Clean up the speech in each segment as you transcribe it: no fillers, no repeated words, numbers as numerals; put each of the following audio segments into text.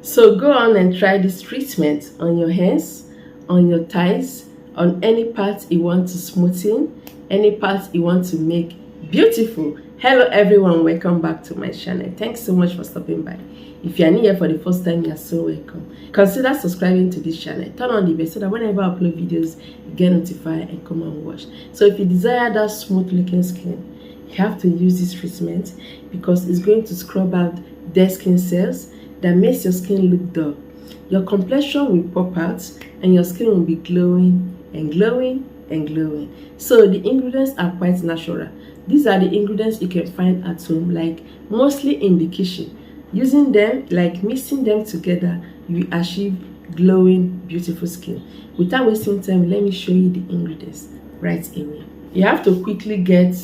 So go on and try this treatment on your hands, on your thighs, on any part you want to smoothen, any part you want to make beautiful. Hello everyone, welcome back to my channel. Thanks so much for stopping by. If you are new here for the first time, you are so welcome. Consider subscribing to this channel. Turn on the bell so that whenever I upload videos, you get notified and come and watch. So if you desire that smooth looking skin, you have to use this treatment because it's going to scrub out dead skin cells that makes your skin look dull. Your complexion will pop out and your skin will be glowing and glowing and glowing. So the ingredients are quite natural. These are the ingredients you can find at home, like mostly in the kitchen. Using them, like mixing them together, you will achieve glowing, beautiful skin. Without wasting time, let me show you the ingredients right away. You have to quickly get,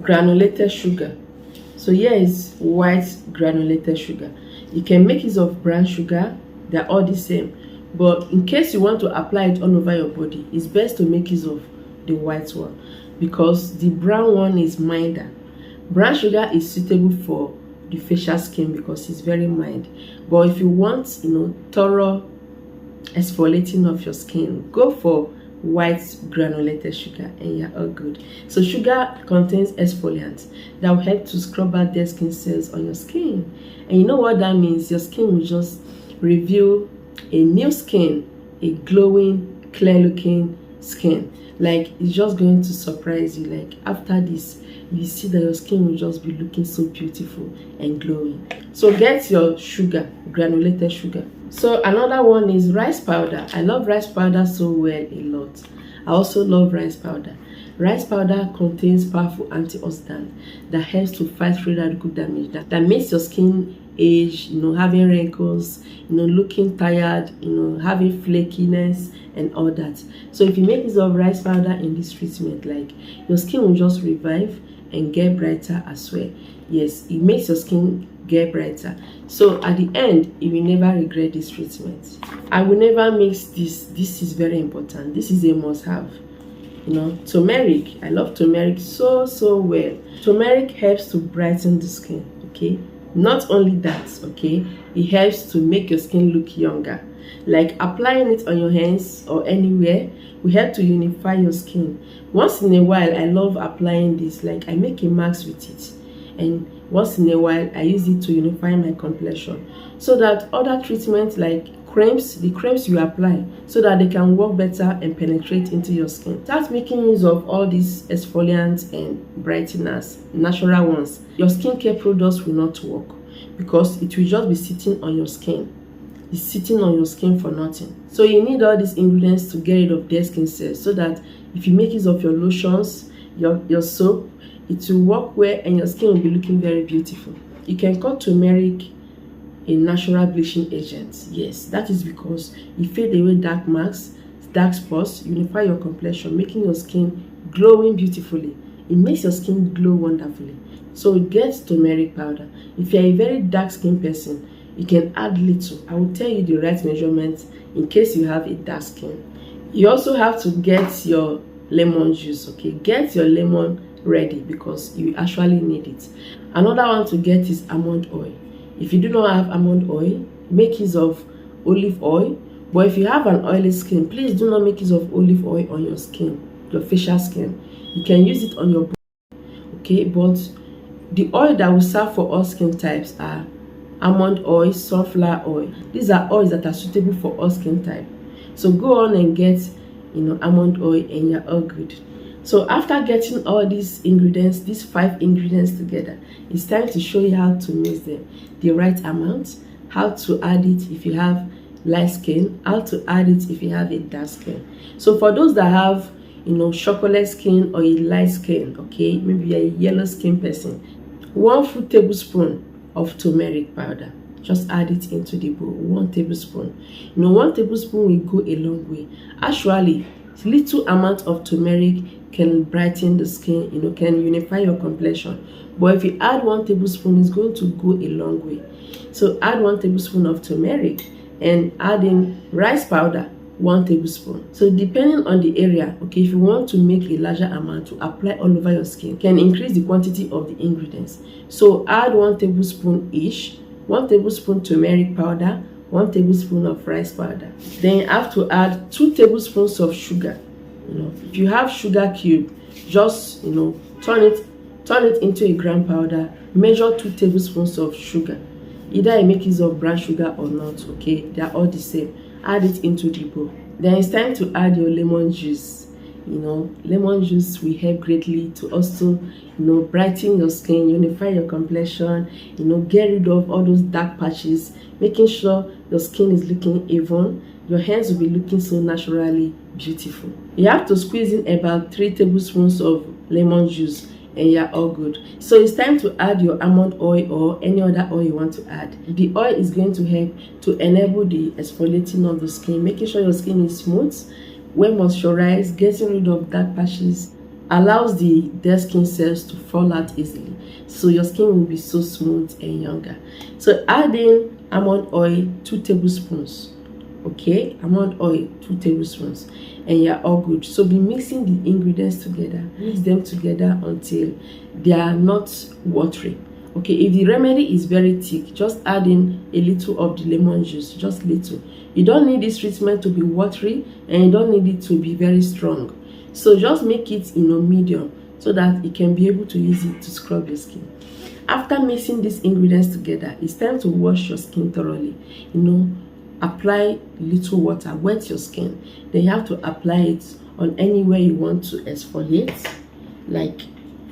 granulated sugar. So here is white granulated sugar. You can make use of brown sugar. They're all the same. But in case you want to apply it all over your body, it's best to make use of the white one because the brown one is milder. Brown sugar is suitable for the facial skin because it's very mild. But if you want, thorough exfoliating of your skin, go for white granulated sugar and you're all good. So sugar contains exfoliants that will help to scrub out dead skin cells on your skin. And you know what that means? Your skin will just reveal a new skin, a glowing, clear looking skin. Like, it's just going to surprise you. Like, after this, you see that your skin will just be looking so beautiful and glowing. So get your sugar, granulated sugar. So another one is rice powder. I love rice powder so well a lot. I also love rice powder. Rice powder contains powerful antioxidants that helps to fight free radical damage that makes your skin age, having wrinkles, looking tired, having flakiness and all that. So if you make use of rice powder in this treatment, like, your skin will just revive and get brighter as well. Yes, it makes your skin get brighter. So at the end, you will never regret this treatment. I will never mix this. This is very important. This is a must-have. Turmeric. I love turmeric so well. Turmeric helps to brighten the skin. Okay, not only that, okay, it helps to make your skin look younger. Like, applying it on your hands or anywhere will help to unify your skin. Once in a while, I love applying this. Like, I make a mask with it, and once in a while I use it to unify my complexion, so that other treatments like the creams you apply, so that they can work better and penetrate into your skin. Start making use of all these exfoliants and brighteners, natural ones. Your skincare products will not work because it will just be sitting on your skin. It's sitting on your skin for nothing. So you need all these ingredients to get rid of dead skin cells, so that if you make use of your lotions, your soap, it will work well and your skin will be looking very beautiful. You can call turmeric a natural bleaching agent. Yes, that is because it fades away dark marks, dark spots, unify your complexion, making your skin glowing beautifully. It makes your skin glow wonderfully. So get turmeric powder. If you're a very dark skin person, you can add little. I will tell you the right measurement in case you have a dark skin. You also have to get your lemon juice. Okay, get your lemon ready because you actually need it. Another one to get is almond oil. If you do not have almond oil, make use of olive oil. But if you have an oily skin, please do not make use of olive oil on your skin, your facial skin. You can use it on your body. Okay, but the oil that will serve for all skin types are almond oil, sunflower oil. These are oils that are suitable for all skin type. So go on and get almond oil and you're all good. So after getting all these ingredients, these 5 ingredients together, it's time to show you how to mix them, the right amount, how to add it if you have light skin, how to add it if you have a dark skin. So for those that have chocolate skin or a light skin, okay, maybe you're a yellow skin person, 1 full tablespoon of turmeric powder. Just add it into the bowl. 1 tablespoon. 1 tablespoon will go a long way. Actually, little amount of turmeric can brighten the skin, can unify your complexion. But if you add 1 tablespoon, it's going to go a long way. So add 1 tablespoon of turmeric and add in rice powder, 1 tablespoon. So depending on the area, okay, if you want to make a larger amount to apply all over your skin, can increase the quantity of the ingredients. So add 1 tablespoon each, 1 tablespoon turmeric powder, 1 tablespoon of rice powder. Then you have to add 2 tablespoons of sugar. If you have sugar cube, just turn it into a ground powder. Measure 2 tablespoons of sugar. Either you make use of brown sugar or not, okay? They are all the same. Add it into the bowl. Then it's time to add your lemon juice. Lemon juice will help greatly to also brighten your skin, unify your complexion, get rid of all those dark patches, making sure your skin is looking even. Your hands will be looking so naturally beautiful. You have to squeeze in about 3 tablespoons of lemon juice and you're all good. So it's time to add your almond oil or any other oil you want to add. The oil is going to help to enable the exfoliating of the skin, making sure your skin is smooth, well moisturized, getting rid of dark patches, allows the dead skin cells to fall out easily, so your skin will be so smooth and younger. So add in almond oil 2 tablespoons. Okay, almond oil 2 tablespoons, and you're all good. So be mixing the ingredients together, mix them together until they are not watery. Okay, if the remedy is very thick, just add in a little of the lemon juice, just little. You don't need this treatment to be watery and you don't need it to be very strong. So just make it medium so that you can be able to use it to scrub your skin. After mixing these ingredients together, it's time to wash your skin thoroughly. Apply little water, wet your skin. Then you have to apply it on anywhere you want to exfoliate, like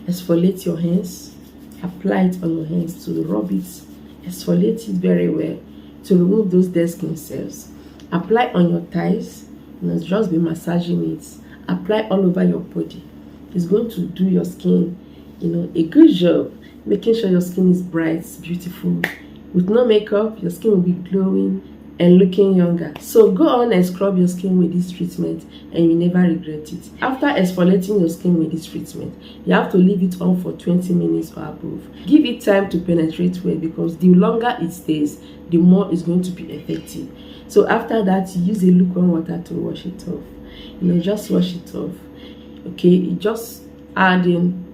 exfoliate your hands. Apply it on your hands to rub it, exfoliate it very well to remove those dead skin cells. Apply on your thighs, just be massaging it. Apply all over your body. It's going to do your skin a good job, making sure your skin is bright, beautiful. With no makeup, your skin will be glowing and looking younger. So go on and scrub your skin with this treatment and you never regret it. After exfoliating your skin with this treatment, you have to leave it on for 20 minutes or above. Give it time to penetrate well, because the longer it stays, the more it's going to be effective. So after that, you use a lukewarm water to wash it off. Just wash it off. Okay, you just add in,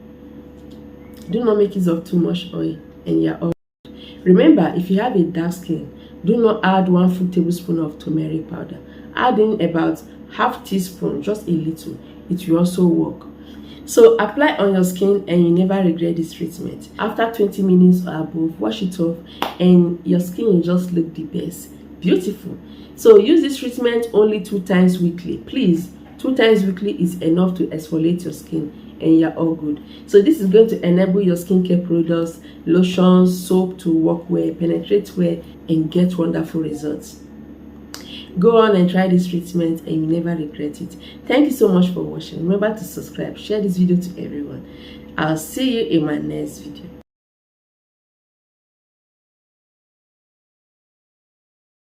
do not make use of too much oil, and you're all. Remember, if you have a dark skin, do not add 1 full tablespoon of turmeric powder. Add in about half teaspoon, just a little. It will also work. So apply on your skin and you never regret this treatment. After 20 minutes or above, wash it off and your skin will just look the best. Beautiful. So use this treatment only 2 times weekly. Please, 2 times weekly is enough to exfoliate your skin and you're all good. So this is going to enable your skincare products, lotions, soap to work well, penetrate well, and get wonderful results. Go on and try this treatment and you never regret it. Thank you so much for watching. Remember to subscribe, share this video to everyone. I'll see you in my next video.